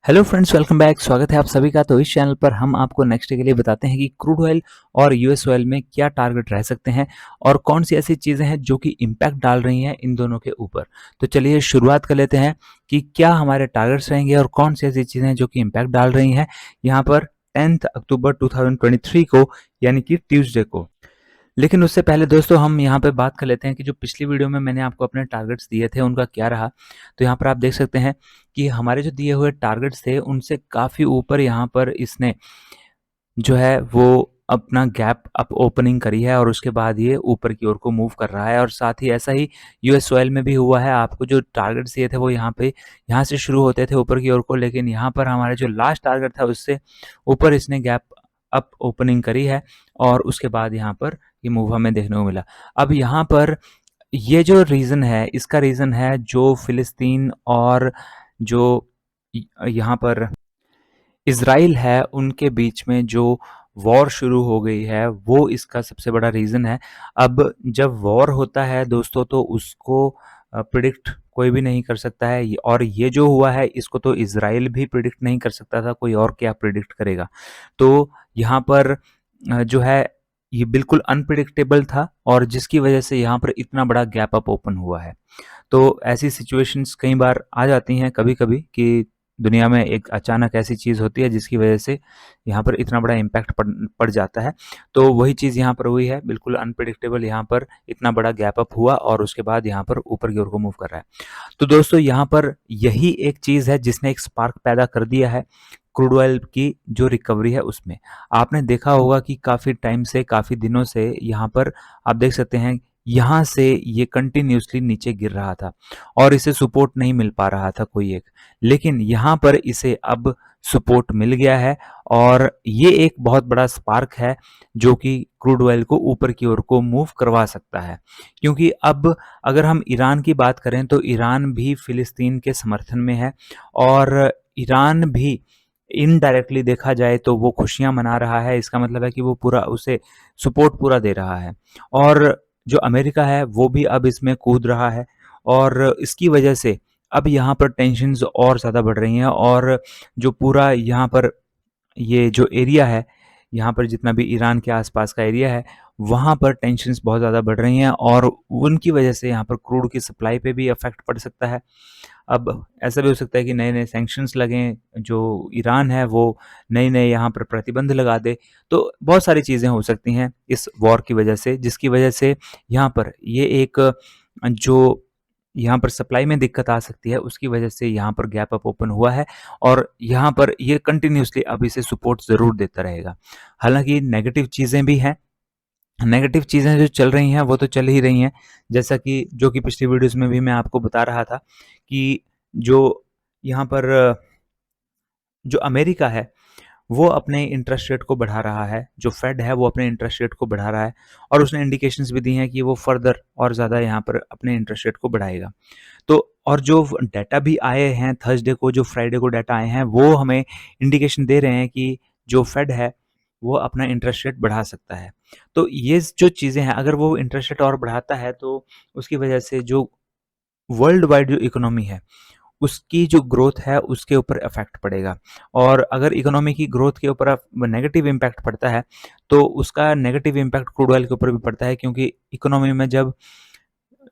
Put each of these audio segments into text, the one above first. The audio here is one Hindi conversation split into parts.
Hello friends, welcome back. स्वागत है आप सभी का। तो इस चैनल पर हम आपको नेक्स्ट डे के लिए बताते हैं कि क्रूड ऑयल और यूएस ऑयल में क्या टारगेट रह सकते हैं और कौन सी ऐसी चीज़ें हैं जो कि इम्पैक्ट डाल रही हैं इन दोनों के ऊपर। तो चलिए शुरुआत कर लेते हैं कि क्या हमारे टारगेट्स रहेंगे और कौन सी ऐसी चीज़ें हैं जो कि इम्पैक्ट डाल रही हैं यहाँ पर 10 अक्टूबर 2023 को, यानी कि ट्यूसडे को। लेकिन उससे पहले दोस्तों हम यहाँ पे बात कर लेते हैं कि जो पिछली वीडियो में मैंने आपको अपने टारगेट्स दिए थे उनका क्या रहा। तो यहाँ पर आप देख सकते हैं कि हमारे जो दिए हुए टारगेट्स थे उनसे काफ़ी ऊपर यहाँ पर इसने जो है वो अपना गैप अप ओपनिंग करी है और उसके बाद ये ऊपर की ओर को मूव कर रहा है। और साथ ही ऐसा ही यूएस ऑयल में भी हुआ है। आपको जो टारगेट्स दिए थे वो यहाँ से शुरू होते थे ऊपर की ओर को, लेकिन यहाँ पर हमारे जो लास्ट टारगेट था उससे ऊपर इसने गैप अप ओपनिंग करी है और उसके बाद यहाँ पर ये मूव हमें देखने को मिला। अब यहाँ पर ये जो रीज़न है, इसका रीज़न है जो फ़िलिस्तीन और जो यहाँ पर इज़राइल है उनके बीच में जो वॉर शुरू हो गई है, वो इसका सबसे बड़ा रीज़न है। अब जब वॉर होता है दोस्तों तो उसको प्रिडिक्ट कोई भी नहीं कर सकता है। और ये जो हुआ है इसको तो इज़राइल भी प्रिडिक्ट नहीं कर सकता था, कोई और क्या प्रिडिक्ट करेगा। तो यहाँ पर जो है ये बिल्कुल अनप्रिडिक्टेबल था और जिसकी वजह से यहाँ पर इतना बड़ा गैप अप ओपन हुआ है। तो ऐसी सिचुएशंस कई बार आ जाती हैं कभी-कभी कि दुनिया में एक अचानक ऐसी चीज़ होती है जिसकी वजह से यहाँ पर इतना बड़ा इम्पैक्ट पड़ जाता है। तो वही चीज़ यहाँ पर हुई है, बिल्कुल अनप्रेडिक्टेबल यहाँ पर इतना बड़ा गैप अप हुआ और उसके बाद यहाँ पर ऊपर की ओर को मूव कर रहा है। तो दोस्तों यहाँ पर यही एक चीज़ है जिसने एक स्पार्क पैदा कर दिया है क्रूड ऑयल की जो रिकवरी है उसमें। आपने देखा होगा कि काफ़ी टाइम से, काफ़ी दिनों से यहाँ पर आप देख सकते हैं यहाँ से ये कंटिन्यूसली नीचे गिर रहा था और इसे सपोर्ट नहीं मिल पा रहा था कोई एक। लेकिन यहाँ पर इसे अब सपोर्ट मिल गया है और ये एक बहुत बड़ा स्पार्क है जो कि क्रूड ऑयल को ऊपर की ओर को मूव करवा सकता है। क्योंकि अब अगर हम ईरान की बात करें तो ईरान भी फ़िलिस्तीन के समर्थन में है और ईरान भी इनडायरेक्टली देखा जाए तो वो खुशियाँ मना रहा है। इसका मतलब है कि वो पूरा उसे सपोर्ट पूरा दे रहा है। और जो अमेरिका है वो भी अब इसमें कूद रहा है और इसकी वजह से अब यहाँ पर टेंशन्स और ज़्यादा बढ़ रही हैं और जो पूरा यहाँ पर ये जो एरिया है, यहाँ पर जितना भी ईरान के आसपास का एरिया है, वहाँ पर टेंशन्स बहुत ज़्यादा बढ़ रही हैं और उनकी वजह से यहाँ पर क्रूड की सप्लाई पे भी इफ़ेक्ट पड़ सकता है। अब ऐसा भी हो सकता है कि नए-नए सैंक्शंस लगें, जो ईरान है वो नए-नए यहाँ पर प्रतिबंध लगा दे। तो बहुत सारी चीज़ें हो सकती हैं इस वॉर की वजह से, जिसकी वजह से यहाँ पर ये एक जो यहाँ पर सप्लाई में दिक्कत आ सकती है, उसकी वजह से यहाँ पर गैप अप ओपन हुआ है और यहाँ पर ये कंटिन्यूअसली अब इसे सपोर्ट ज़रूर देता रहेगा। हालाँकि नेगेटिव चीज़ें भी हैं। नेगेटिव चीज़ें जो चल रही हैं वो तो चल ही रही हैं, जैसा कि जो कि पिछली वीडियोज़ में भी मैं आपको बता रहा था कि जो यहाँ पर जो अमेरिका है वो अपने इंटरेस्ट रेट को बढ़ा रहा है, जो फेड है वो अपने इंटरेस्ट रेट को बढ़ा रहा है और उसने इंडिकेशंस भी दी हैं कि वो फर्दर और ज़्यादा यहाँ पर अपने इंटरेस्ट रेट को बढ़ाएगा। तो और जो डाटा भी आए हैं थर्सडे को, जो फ्राइडे को डाटा आए हैं, वो हमें इंडिकेशन दे रहे हैं कि जो फेड है वो अपना इंटरेस्ट रेट बढ़ा सकता है। तो ये जो चीज़ें हैं, अगर वो इंटरेस्ट रेट और बढ़ाता है तो उसकी वजह से जो वर्ल्ड वाइड जो इकोनॉमी है उसकी जो ग्रोथ है उसके ऊपर इफ़ेक्ट पड़ेगा। और अगर इकोनॉमी की ग्रोथ के ऊपर नेगेटिव इम्पैक्ट पड़ता है तो उसका नेगेटिव इम्पैक्ट क्रूड ऑयल के ऊपर भी पड़ता है, क्योंकि इकोनॉमी में जब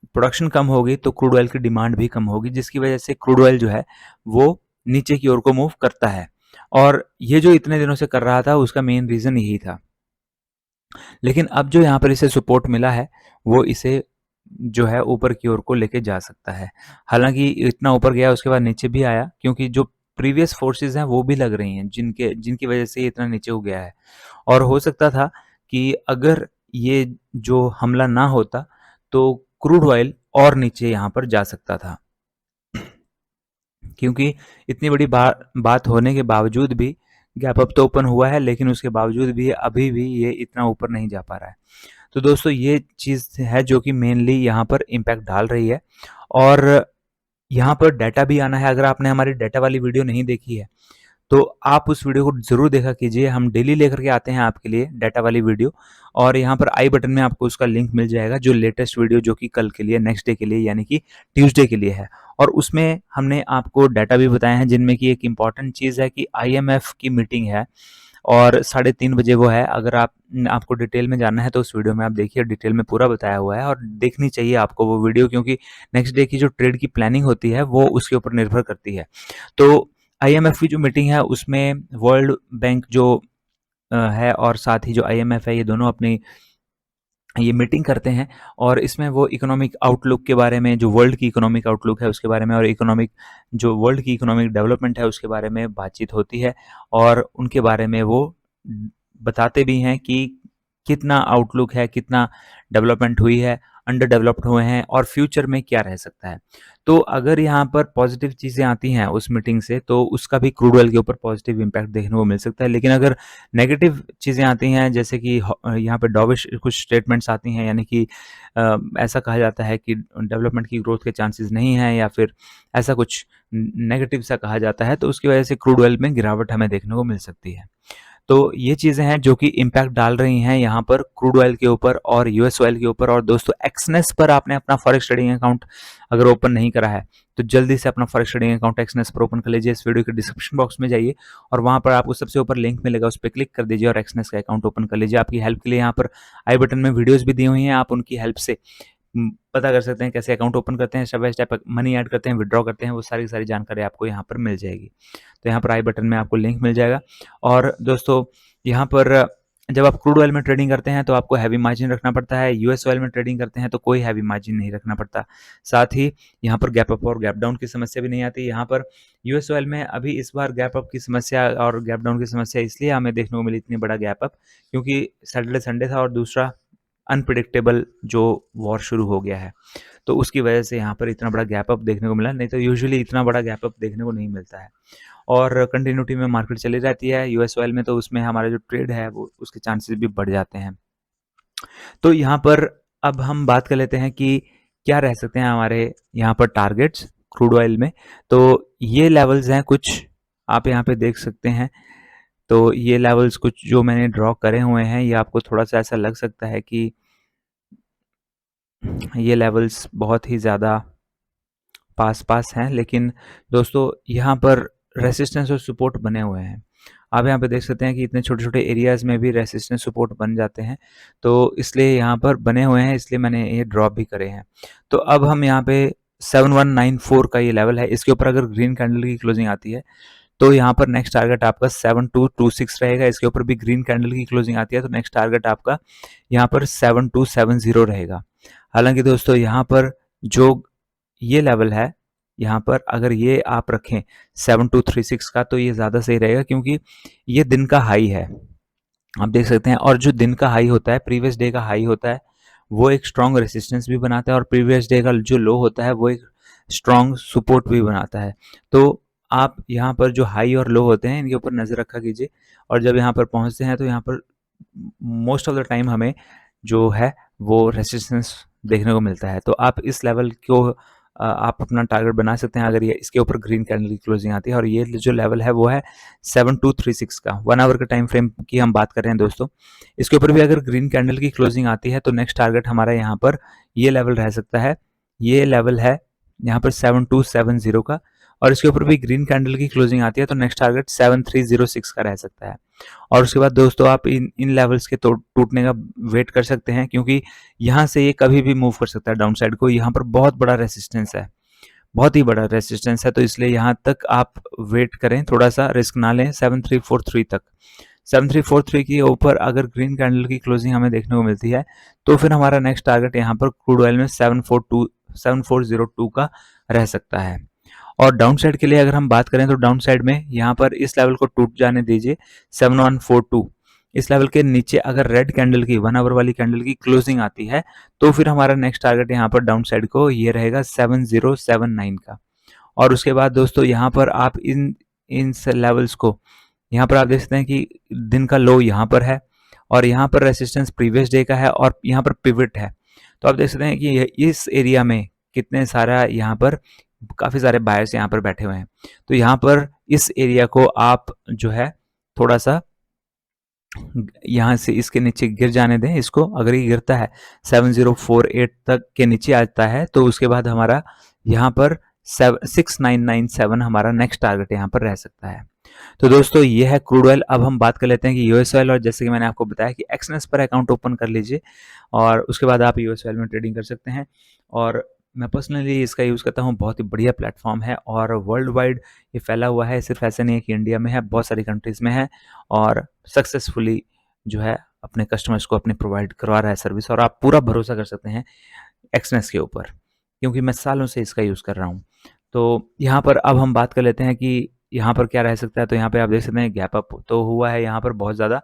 प्रोडक्शन कम होगी तो क्रूड ऑयल की डिमांड भी कम होगी, जिसकी वजह से क्रूड ऑयल जो है वो नीचे की ओर को मूव करता है। और ये जो इतने दिनों से कर रहा था उसका मेन रीज़न यही था। लेकिन अब जो यहाँ पर इसे सपोर्ट मिला है वो इसे जो है ऊपर की ओर को लेके जा सकता है। हालाँकि इतना ऊपर गया उसके बाद नीचे भी आया, क्योंकि जो प्रीवियस फोर्सेस हैं वो भी लग रही हैं जिनकी वजह से ये इतना नीचे हो गया है। और हो सकता था कि अगर ये जो हमला ना होता तो क्रूड ऑयल और नीचे यहाँ पर जा सकता था। क्योंकि इतनी बड़ी बात होने के बावजूद भी गैप अप तो ओपन हुआ है, लेकिन उसके बावजूद भी अभी भी ये इतना ऊपर नहीं जा पा रहा है। तो दोस्तों ये चीज़ है जो कि मेनली यहाँ पर इम्पैक्ट डाल रही है। और यहाँ पर डाटा भी आना है। अगर आपने हमारी डाटा वाली वीडियो नहीं देखी है तो आप उस वीडियो को ज़रूर देखा कीजिए। हम डेली लेकर के आते हैं आपके लिए डाटा वाली वीडियो, और यहाँ पर आई बटन में आपको उसका लिंक मिल जाएगा, जो लेटेस्ट वीडियो जो कि कल के लिए, नेक्स्ट डे के लिए यानी कि ट्यूसडे के लिए है। और उसमें हमने आपको डाटा भी बताए हैं, जिनमें कि एक इम्पॉर्टेंट चीज़ है कि आईएमएफ की मीटिंग है और 3:30 बजे वो है। अगर आपको डिटेल में जानना है तो उस वीडियो में आप देखिए, डिटेल में पूरा बताया हुआ है, और देखनी चाहिए आपको वो वीडियो, क्योंकि नेक्स्ट डे की जो ट्रेड की प्लानिंग होती है वो उसके ऊपर निर्भर करती है। तो आईएमएफ की जो मीटिंग है उसमें वर्ल्ड बैंक जो है और साथ ही जो आईएमएफ है, ये दोनों अपनी ये मीटिंग करते हैं, और इसमें वो इकोनॉमिक आउटलुक के बारे में, जो वर्ल्ड की इकोनॉमिक आउटलुक है उसके बारे में, और जो वर्ल्ड की इकोनॉमिक डेवलपमेंट है उसके बारे में बातचीत होती है, और उनके बारे में वो बताते भी हैं कि कितना आउटलुक है, कितना डेवलपमेंट हुई है, अंडर डेवलप्ड हुए हैं, और फ्यूचर में क्या रह सकता है। तो अगर यहाँ पर पॉजिटिव चीज़ें आती हैं उस मीटिंग से, तो उसका भी क्रूड ऑयल के ऊपर पॉजिटिव इम्पैक्ट देखने को मिल सकता है। लेकिन अगर नेगेटिव चीज़ें आती हैं, जैसे कि यहाँ पे डॉविश कुछ स्टेटमेंट्स आती हैं, यानी कि ऐसा कहा जाता है कि डेवलपमेंट की ग्रोथ के चांसेस नहीं हैं, या फिर ऐसा कुछ नेगेटिव सा कहा जाता है, तो उसकी वजह से क्रूड ऑयल में गिरावट हमें देखने को मिल सकती है। तो ये चीज़ें हैं जो कि इम्पैक्ट डाल रही हैं यहाँ पर क्रूड ऑयल के ऊपर और यूएस ऑयल के ऊपर। और दोस्तों, एक्सनेस पर आपने अपना फॉरेक्स ट्रेडिंग अकाउंट अगर ओपन नहीं करा है, तो जल्दी से अपना फॉरेक्स ट्रेडिंग अकाउंट एक्सनेस पर ओपन कर लीजिए। इस वीडियो के डिस्क्रिप्शन बॉक्स में जाइए, और वहाँ पर आपको सबसे ऊपर लिंक मिलेगा, उस पर क्लिक कर दीजिए और एक्सनेस का अकाउंट ओपन कर लीजिए। आपकी हेल्प के लिए यहाँ पर आई बटन में वीडियोज़ भी दी हुई हैं, आप उनकी हेल्प से पता कर सकते हैं कैसे अकाउंट ओपन करते हैं, step by step money add करते हैं, विड्रॉ करते हैं, वो सारी की सारी जानकारी आपको यहाँ पर मिल जाएगी। तो यहाँ पर आई बटन में आपको लिंक मिल जाएगा। और दोस्तों, यहाँ पर जब आप क्रूड ऑयल में ट्रेडिंग करते हैं तो आपको हैवी मार्जिन रखना पड़ता है, यूएस ऑयल में ट्रेडिंग करते हैं तो कोई हैवी मार्जिन नहीं रखना पड़ता। साथ ही यहाँ पर गैप अप और गैप डाउन की समस्या भी नहीं आती। यहाँ पर यूएस ऑयल में अभी इस बार गैप अप की समस्या और गैप डाउन की समस्या इसलिए हमें देखने को मिली, इतनी बड़ा गैप अप, क्योंकि सैटरडे संडे था, और दूसरा अनप्रिडिक्टेबल जो वॉर शुरू हो गया है, तो उसकी वजह से यहाँ पर इतना बड़ा गैप अप देखने को मिला, नहीं तो यूजुअली इतना बड़ा गैप अप देखने को नहीं मिलता है। और कंटिन्यूटी में मार्केट चली जाती है यूएस ऑयल में, तो उसमें हमारा जो ट्रेड है वो उसके चांसेस भी बढ़ जाते हैं। तो यहाँ पर अब हम बात कर लेते हैं कि क्या रह सकते हैं हमारे यहाँ पर टारगेट्स क्रूड ऑयल में। तो ये लेवल्स हैं कुछ, आप यहाँ पे देख सकते हैं। तो ये लेवल्स कुछ जो मैंने ड्रॉ करे हुए हैं, ये आपको थोड़ा सा ऐसा लग सकता है कि ये लेवल्स बहुत ही ज़्यादा पास हैं, लेकिन दोस्तों यहाँ पर रेसिस्टेंस और सपोर्ट बने हुए हैं। आप यहाँ पे देख सकते हैं कि इतने छोटे-छोटे एरियाज़ में भी रेसिस्टेंस सपोर्ट बन जाते हैं, तो इसलिए यहाँ पर बने हुए हैं, इसलिए मैंने ये ड्रॉप भी करे हैं। तो अब हम यहाँ पे 7194 का ये लेवल है, इसके ऊपर अगर ग्रीन कैंडल की क्लोजिंग आती है, तो यहाँ पर नेक्स्ट टारगेट आपका 7226 रहेगा। इसके ऊपर भी ग्रीन कैंडल की क्लोजिंग आती है, तो नेक्स्ट टारगेट आपका यहाँ पर 7270 रहेगा। हालांकि दोस्तों, यहाँ पर जो ये लेवल है, यहाँ पर अगर ये आप रखें 7236 का, तो ये ज़्यादा सही रहेगा, क्योंकि ये दिन का हाई है, आप देख सकते हैं। और जो दिन का हाई होता है, प्रीवियस डे का हाई होता है, वो एक स्ट्रॉन्ग रेसिस्टेंस भी बनाता है, और प्रीवियस डे का जो लो होता है वो एक स्ट्रॉन्ग सपोर्ट भी बनाता है। तो आप यहाँ पर जो हाई और लो होते हैं, इनके ऊपर नज़र रखा कीजिए, और जब यहाँ पर पहुँचते हैं तो यहाँ पर मोस्ट ऑफ द टाइम हमें जो है वो रेसिस्टेंस देखने को मिलता है। तो आप इस लेवल को आप अपना टारगेट बना सकते हैं, अगर ये इसके ऊपर ग्रीन कैंडल की क्लोजिंग आती है। और ये जो लेवल है वो है 7236 का, 1 आवर के टाइम फ्रेम की हम बात कर रहे हैं दोस्तों। इसके ऊपर भी अगर ग्रीन कैंडल की क्लोजिंग आती है, तो नेक्स्ट टारगेट हमारा यहाँ पर ये लेवल रह सकता है। ये लेवल है यहाँ पर 7270 का, और इसके ऊपर भी ग्रीन कैंडल की क्लोजिंग आती है, तो नेक्स्ट टारगेट 7306 का रह सकता है। और उसके बाद दोस्तों, आप इन लेवल्स के टूटने का वेट कर सकते हैं, क्योंकि यहाँ से ये कभी भी मूव कर सकता है डाउन साइड को। यहाँ पर बहुत बड़ा रेसिस्टेंस है, बहुत ही बड़ा रेसिस्टेंस है, तो इसलिए यहाँ तक आप वेट करें, थोड़ा सा रिस्क ना लें 7343 तक। 7343 के ऊपर अगर ग्रीन कैंडल की क्लोजिंग हमें देखने को मिलती है, तो फिर हमारा नेक्स्ट टारगेट यहाँ पर क्रूड ऑयल में 7402 का रह सकता है। और डाउन साइड के लिए अगर हम बात करें, तो डाउन साइड में यहाँ पर इस लेवल को टूट जाने दीजिए 7142। इस लेवल के नीचे अगर रेड कैंडल की 1 आवर वाली कैंडल की क्लोजिंग आती है, तो फिर हमारा नेक्स्ट टारगेट यहाँ पर डाउन साइड को ये रहेगा 7079 का। और उसके बाद दोस्तों, यहाँ पर आप इन लेवल्स को, यहाँ पर आप देख सकते हैं कि दिन का लो यहाँ पर है, और यहाँ पर रेसिस्टेंस प्रीवियस डे का है, और यहाँ पर पिवट है। तो आप देख सकते हैं कि इस एरिया में कितने सारा यहाँ पर काफ़ी सारे बायर्स यहाँ पर बैठे हुए हैं। तो यहाँ पर इस एरिया को आप जो है थोड़ा सा यहाँ से इसके नीचे गिर जाने दें इसको। अगर ये गिरता है 7048 तक के नीचे आता है तो उसके बाद हमारा यहाँ पर 6997 हमारा नेक्स्ट टारगेट यहाँ पर रह सकता है। तो दोस्तों ये है क्रूड ऑयल। अब हम बात कर लेते हैं कि यूएस ऑयल, और जैसे कि मैंने आपको बताया कि एक्सनेस पर अकाउंट ओपन कर लीजिए और उसके बाद आप यूएस ऑयल में ट्रेडिंग कर सकते हैं। और मैं पर्सनली इसका यूज़ करता हूँ, बहुत ही बढ़िया प्लेटफॉर्म है और वर्ल्ड वाइड ये फैला हुआ है। सिर्फ ऐसा नहीं है कि इंडिया में है, बहुत सारी कंट्रीज़ में है और सक्सेसफुली जो है अपने कस्टमर्स को अपने प्रोवाइड करवा रहा है सर्विस। और आप पूरा भरोसा कर सकते हैं एक्सनेस के ऊपर, क्योंकि मैं सालों से इसका यूज़ कर रहा हूँ। तो यहाँ पर अब हम बात कर लेते हैं कि यहाँ पर क्या रह सकता है। तो यहाँ पे आप देख सकते हैं गैप अप तो हुआ है यहाँ पर बहुत ज़्यादा।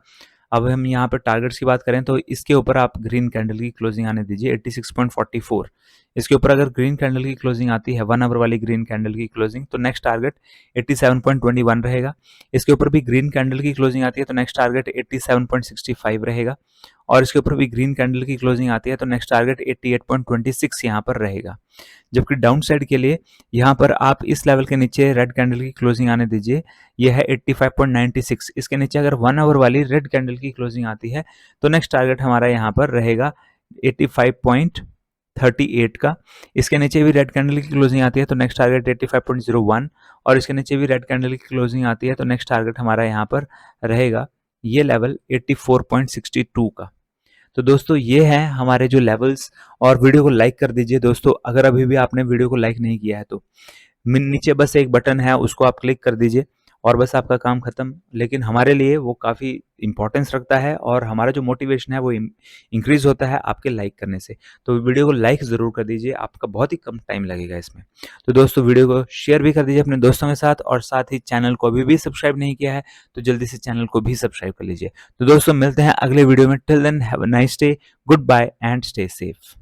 अब हम यहाँ पर टारगेट्स की बात करें तो इसके ऊपर आप ग्रीन कैंडल की क्लोजिंग आने दीजिए 86.44। इसके ऊपर अगर ग्रीन कैंडल की क्लोजिंग आती है 1 आवर वाली ग्रीन कैंडल की क्लोजिंग, तो नेक्स्ट टारगेट 87.21 रहेगा। इसके ऊपर भी ग्रीन कैंडल की क्लोजिंग आती है तो नेक्स्ट टारगेट 87.65 रहेगा। और इसके ऊपर भी ग्रीन कैंडल की क्लोजिंग आती है तो नेक्स्ट टारगेट 88.26 यहाँ पर रहेगा। जबकि डाउन साइड के लिए यहाँ पर आप इस लेवल के नीचे रेड कैंडल की क्लोजिंग आने दीजिए, ये है 85.96। इसके नीचे अगर 1 आवर वाली रेड कैंडल की क्लोजिंग आती है तो नेक्स्ट टारगेट हमारा यहाँ पर रहेगा 85.38 का। इसके नीचे भी रेड कैंडल की क्लोजिंग आती है तो नेक्स्ट टारगेट 85.01, और इसके नीचे भी रेड कैंडल की क्लोजिंग आती है तो नेक्स्ट टारगेट हमारा यहाँ पर रहेगा ये लेवल 84.62 का। तो दोस्तों ये हैं हमारे जो लेवल्स। और वीडियो को लाइक कर दीजिए दोस्तों, अगर अभी भी आपने वीडियो को लाइक नहीं किया है तो नीचे बस एक बटन है उसको आप क्लिक कर दीजिए और बस आपका काम खत्म। लेकिन हमारे लिए वो काफ़ी इंपॉर्टेंस रखता है और हमारा जो मोटिवेशन है वो इंक्रीज होता है आपके लाइक करने से। तो वीडियो को लाइक ज़रूर कर दीजिए, आपका बहुत ही कम टाइम लगेगा इसमें। तो दोस्तों वीडियो को शेयर भी कर दीजिए अपने दोस्तों के साथ, और साथ ही चैनल को अभी भी सब्सक्राइब नहीं किया है तो जल्दी से चैनल को भी सब्सक्राइब कर लीजिए। तो दोस्तों मिलते हैं अगले वीडियो में। Till then have a nice day, goodbye and stay safe.